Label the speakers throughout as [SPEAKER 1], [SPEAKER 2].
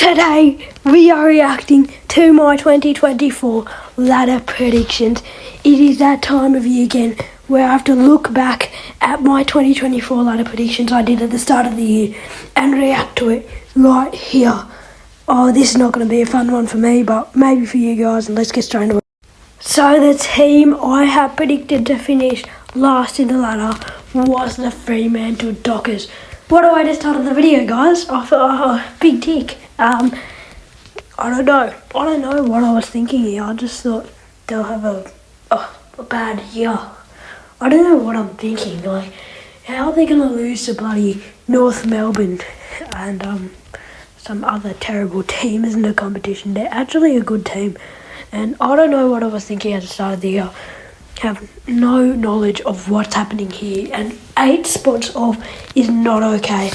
[SPEAKER 1] Today we are reacting to my 2024 ladder predictions. It is that time of year again where I have to look back at my 2024 ladder predictions I did at the start of the year and react to it right here. Oh, this is not going to be a fun one for me, but maybe for you guys, and let's get straight into it. So the team I have predicted to finish last in the ladder was the Fremantle Dockers. What a way to start the video, guys. I thought, big tick. I don't know what I was thinking here. I just thought they'll have a bad year. I don't know what I'm thinking. Like, how are they going to lose to bloody North Melbourne and some other terrible team in the competition? They're actually a good team. And I don't know what I was thinking at the start of the year. Have no knowledge of what's happening here. And 8 spots off is not okay.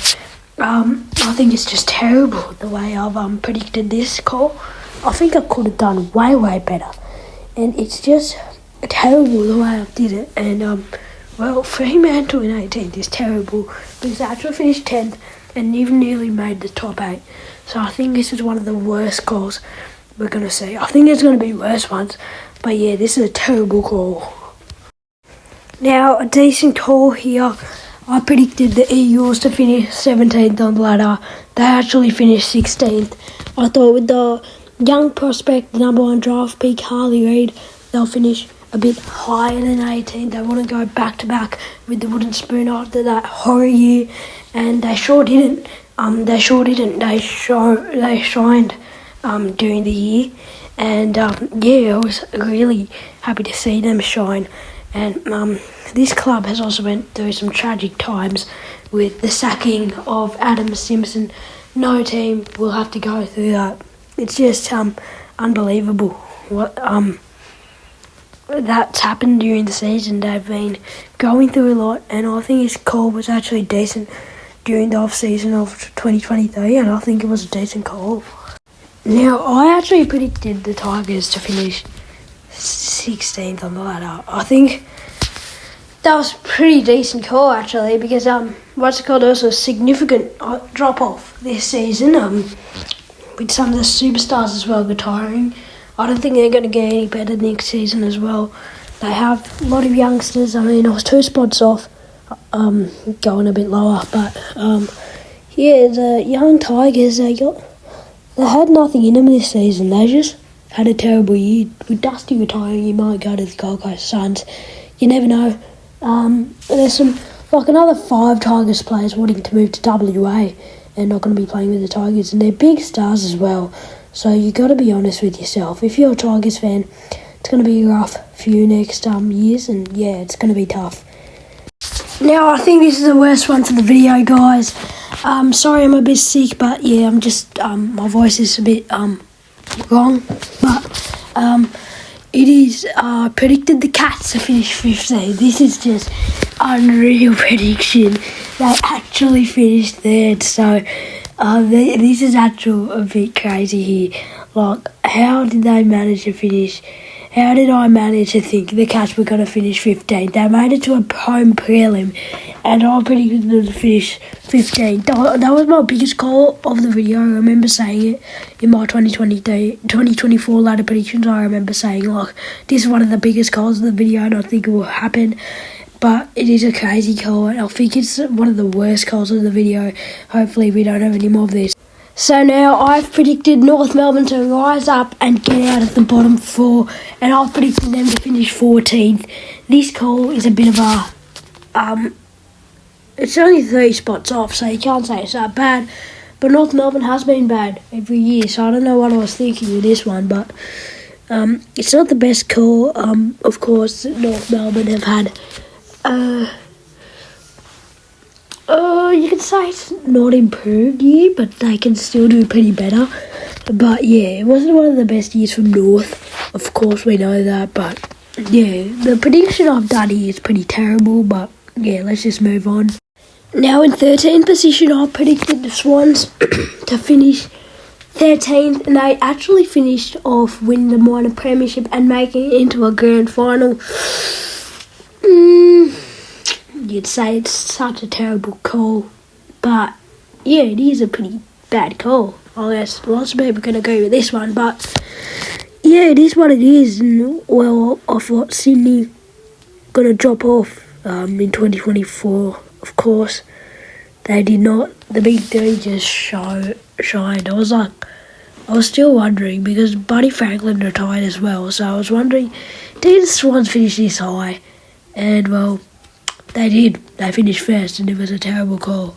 [SPEAKER 1] I think it's just terrible the way I've predicted this call. I think I could have done way better, and it's just terrible the way I did it. And well, Fremantle in 18th is terrible because they actually finished 10th and even nearly made the top 8. So I think this is one of the worst calls we're gonna see. I think there's gonna be worse ones, but yeah, this is a terrible call. Now, a decent call here. I predicted the Eagles to finish 17th on the ladder. They actually finished 16th. I thought with the young prospect, number 1 draft pick, Harley Reid, they'll finish a bit higher than 18th. They want to go back-to-back with the wooden spoon after that horror year, and they sure didn't. They shined during the year, and yeah, I was really happy to see them shine. And this club has also went through some tragic times with the sacking of Adam Simpson. No team will have to go through that. It's just unbelievable what that's happened during the season. They've been going through a lot, and I think his call was actually decent during the off-season of 2023, and I think it was a decent call. Now, I actually predicted the Tigers to finish 16th on the ladder. I think that was a pretty decent call, actually, because there was a significant drop off this season with some of the superstars as well retiring. I don't think they're going to get any better next season as well. They have a lot of youngsters. I mean, I was 2 spots off, going a bit lower, but yeah, the young Tigers, they had nothing in them this season. They just had a terrible year. With Dusty retiring, you might go to the Gold Coast Suns. You never know. There's another 5 Tigers players wanting to move to WA and not going to be playing with the Tigers, and they're big stars as well. So you got to be honest with yourself. If you're a Tigers fan, it's going to be a rough few next years, and yeah, it's going to be tough. Now, I think this is the worst one for the video, guys. Sorry I'm a bit sick, but yeah, I'm just my voice is a bit wrong, but it is predicted the Cats to finish 15th. This is just unreal prediction. They actually finished 3rd, so this is actually a bit crazy here. Like, how did they manage to finish? How did I manage to think the Cats were going to finish 15th? They made it to a home prelim, and I predicted them to finish 15th. That was my biggest call of the video. I remember saying it in my 2024 ladder predictions. I remember saying, like, this is one of the biggest calls of the video, and I think it will happen. But it is a crazy call, and I think it's one of the worst calls of the video. Hopefully we don't have any more of this. So now I've predicted North Melbourne to rise up and get out of the bottom 4, and I've predicted them to finish 14th. This call is a bit of a it's only 3 spots off, so you can't say it's that bad. But North Melbourne has been bad every year, so I don't know what I was thinking with this one, but it's not the best call. Of course, North Melbourne have had you could say it's not improved year, but they can still do pretty better. But yeah, it wasn't one of the best years from North. Of course, we know that, but yeah, the prediction I've done here is pretty terrible, but yeah, let's just move on. Now in 13th position, I predicted the Swans to finish 13th, and they actually finished off winning the minor premiership and making it into a grand final. You'd say it's such a terrible call, but yeah, it is a pretty bad call. I guess lots of people can agree with this one, but yeah, it is what it is. And well, I thought Sydney gonna drop off in 2024. Of course, they did not. The big three just shined. I was still wondering because Buddy Franklin retired as well, so I was wondering, did the Swans finish this high? And well, they did. They finished first, and it was a terrible call.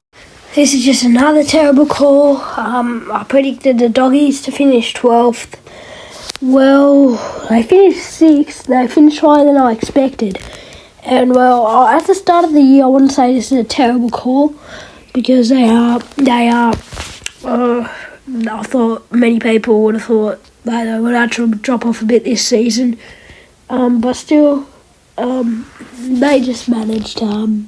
[SPEAKER 1] This is just another terrible call. I predicted the Doggies to finish 12th. Well, they finished 6th. They finished higher than I expected. And well, at the start of the year, I wouldn't say this is a terrible call because they are. I thought many people would have thought that they would actually drop off a bit this season, but still, they just managed to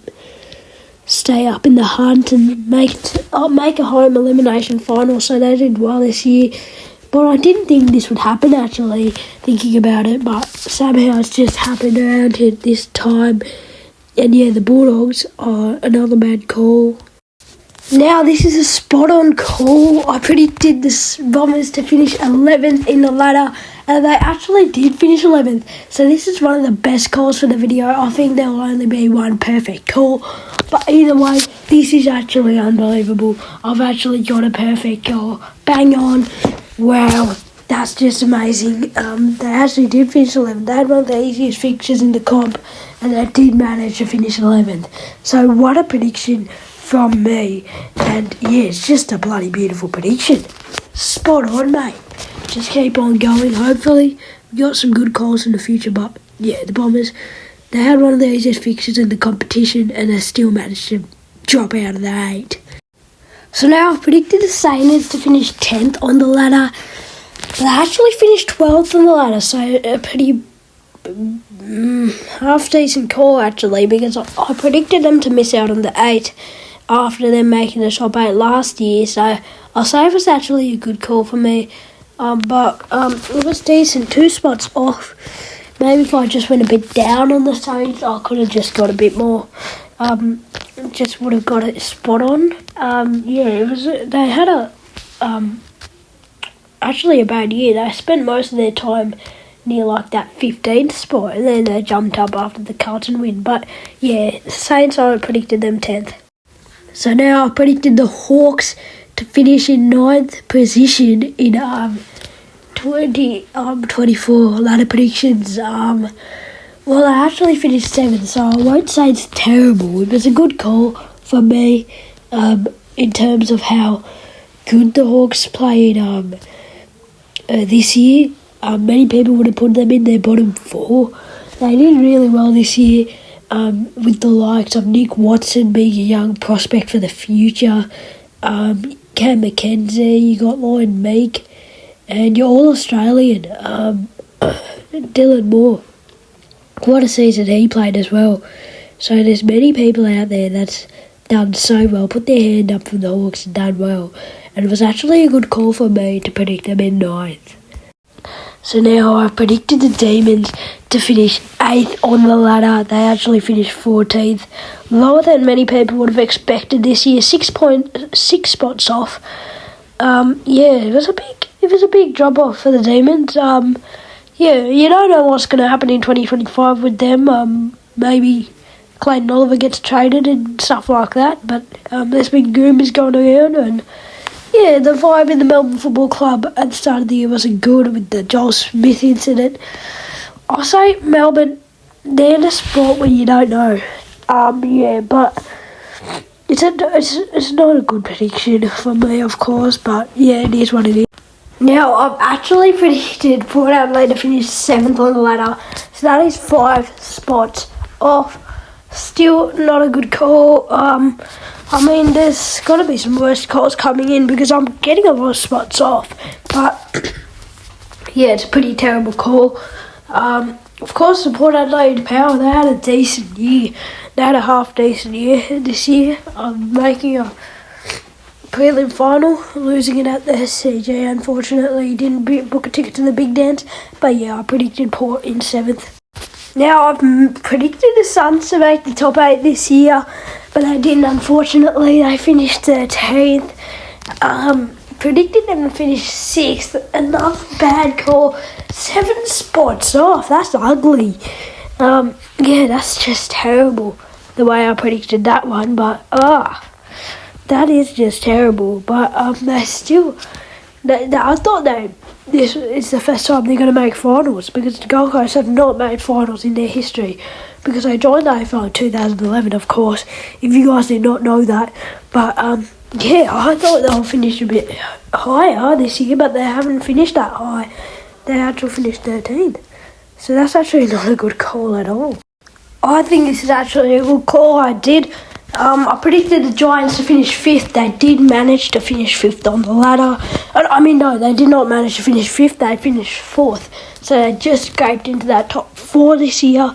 [SPEAKER 1] stay up in the hunt and make a home elimination final. So they did well this year. But I didn't think this would happen, actually, thinking about it. But somehow it's just happened around here this time. And yeah, the Bulldogs are another bad call. Now, this is a spot-on call. I predicted the Bombers to finish 11th in the ladder, and they actually did finish 11th. So this is one of the best calls for the video. I think there will only be one perfect call. But either way, this is actually unbelievable. I've actually got a perfect call. Bang on. Wow, that's just amazing. They actually did finish 11th. They had one of the easiest fixtures in the comp, and they did manage to finish 11th. So what a prediction from me. And yeah, it's just a bloody beautiful prediction. Spot on, mate. Just keep on going. Hopefully, we got some good calls in the future. But yeah, the Bombers, they had one of the easiest fixtures in the competition, and they still managed to drop out of the 8. So now I've predicted the Saints to finish 10th on the ladder. They actually finished 12th on the ladder, so a pretty half-decent call, actually, because I predicted them to miss out on the 8 after them making the top 8 last year, so I'll say it was actually a good call for me. But it was decent, 2 spots off. Maybe if I just went a bit down on the Saints, I could have just got a bit more. Just would have got it spot on. Yeah, it was. They had actually a bad year. They spent most of their time near like that 15th spot, and then they jumped up after the Carlton win. But yeah, Saints, I predicted them 10th. So now I predicted the Hawks to finish in 9th position in 2024 ladder predictions. Well, I actually finished 7th, so I won't say it's terrible. It was a good call for me in terms of how good the Hawks played this year. Many people would have put them in their bottom 4. They did really well this year with the likes of Nick Watson being a young prospect for the future, Cam McKenzie, you got Lloyd Meek, and your All-Australian Dylan Moore. What a season he played as well. So there's many people out there that's done so well, put their hand up for the Hawks and done well. And it was actually a good call for me to predict them in 9th. So now I've predicted the Demons to finish 8th on the ladder. They actually finished 14th. Lower than many people would have expected this year. 6 spots off. Yeah, it was a big drop off for the Demons. Yeah, you don't know what's going to happen in 2025 with them. Maybe Clayton Oliver gets traded and stuff like that. But there's been rumours going around. And yeah, the vibe in the Melbourne Football Club at the start of the year wasn't good with the Joel Smith incident. I'll say Melbourne, they're in a spot where you don't know. Yeah, but it's not a good prediction for me, of course. But yeah, it is what it is. Now, I've actually predicted Port Adelaide to finish 7th on the ladder, so that is 5 spots off. Still not a good call. I mean, there's got to be some worse calls coming in because I'm getting a lot of spots off. But, yeah, it's a pretty terrible call. Of course, the Port Adelaide Power, they had a decent year. They had a half-decent year this year. Making a prelim final, losing it at the SCG. Unfortunately, didn't book a ticket to the big dance. But yeah, I predicted Port in 7th. Now, I've predicted the Suns to make the top 8 this year, but they didn't, unfortunately. They finished 13th. Predicted them to finish 6th. Another bad call. 7 spots off. That's ugly. Yeah, that's just terrible. The way I predicted that one, but that is just terrible. But they still. I thought this is the first time they're going to make finals, because the Gold Coast have not made finals in their history, because they joined the AFL in 2011, of course, if you guys did not know that. But yeah, I thought they'll finish a bit higher this year, but they haven't finished that high. They actually finished 13th. So that's actually not a good call at all. I think this is actually a good call. I predicted the Giants to finish 5th. They did manage to finish 5th on the ladder. No, they did not manage to finish 5th. They finished 4th. So they just scraped into that top 4 this year.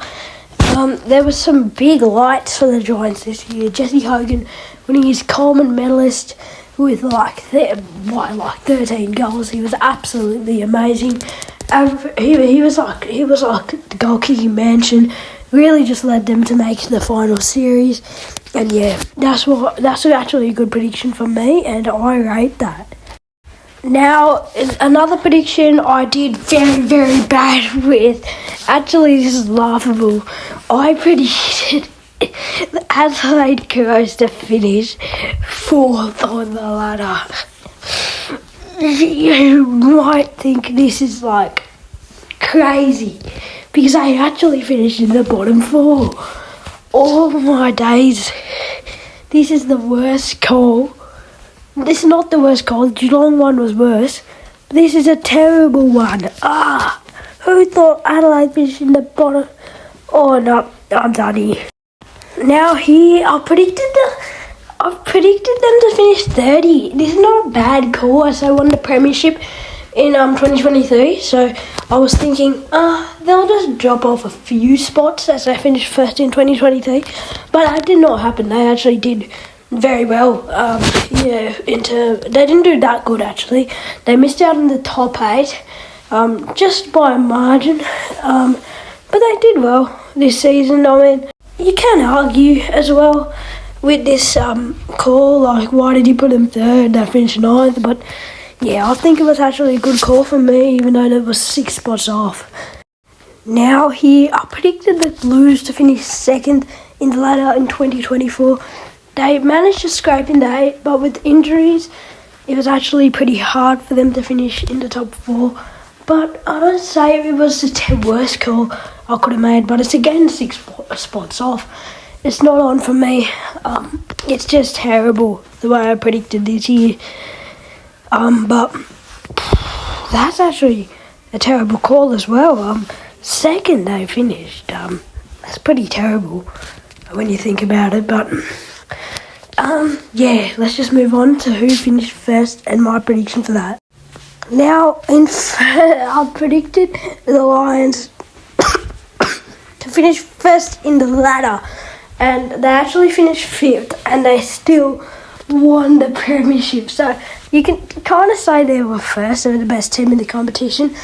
[SPEAKER 1] There was some big lights for the Giants this year. Jesse Hogan winning his Coleman medalist with like 13 goals. He was absolutely amazing. He was like the goal kicking mansion. Really just led them to make the final series. And yeah, that's actually a good prediction from me, and I rate that. Now, another prediction I did very, very bad with. Actually, this is laughable. I predicted the Adelaide Crows to finish 4th on the ladder. You might think this is like crazy, because I actually finished in the bottom 4. All my days. This is the worst call. This is not the worst call. The Geelong one was worse. This is a terrible one. Who thought Adelaide finished in the bottom? Oh no, I'm done here. Now here, I predicted them to finish 30. This is not a bad call, as they won the premiership in 2023. So I was thinking, they'll just drop off a few spots as they finished first in 2023. But that did not happen. They actually did very well. They didn't do that good actually. They missed out in the top 8, just by a margin. But they did well this season. I mean, you can argue as well with this call, like why did you put them 3rd? They finished 9th, but yeah, I think it was actually a good call from me, even though there was 6 spots off. Now here, I predicted the Blues to finish 2nd in the ladder in 2024. They managed to scrape into 8, but with injuries, it was actually pretty hard for them to finish in the top 4. But I don't say it was the worst call I could have made, but it's again 6 spots off. It's not on for me. It's just terrible the way I predicted this year. But that's actually a terrible call as well. 2nd they finished. That's pretty terrible when you think about it. But yeah, let's just move on to who finished 1st and my prediction for that. Now, I predicted the Lions to finish 1st in the ladder, and they actually finished 5th, and they still won the premiership. So you can kind of say they were 1st. They were the best team in the competition,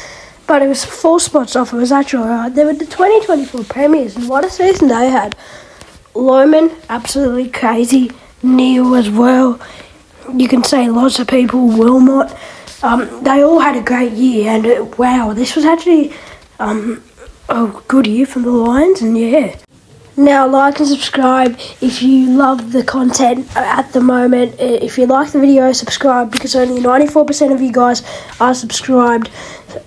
[SPEAKER 1] but it was 4 spots off. It was actually alright. They were the 2024 premiers, and what a season they had. Loman, absolutely crazy. Neil as well. You can say lots of people. Wilmot. They all had a great year, and wow, this was actually a good year from the Lions, and yeah. Now, like and subscribe if you love the content at the moment. If you like the video, subscribe, because only 94% of you guys are subscribed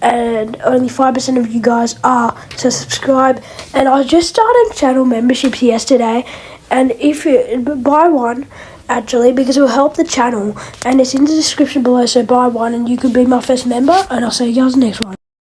[SPEAKER 1] and only 5% of you guys are. So subscribe. And I just started channel memberships yesterday, and if you buy one, actually, because it will help the channel, and it's in the description below, so buy one and you could be my first member, and I'll see you guys next one.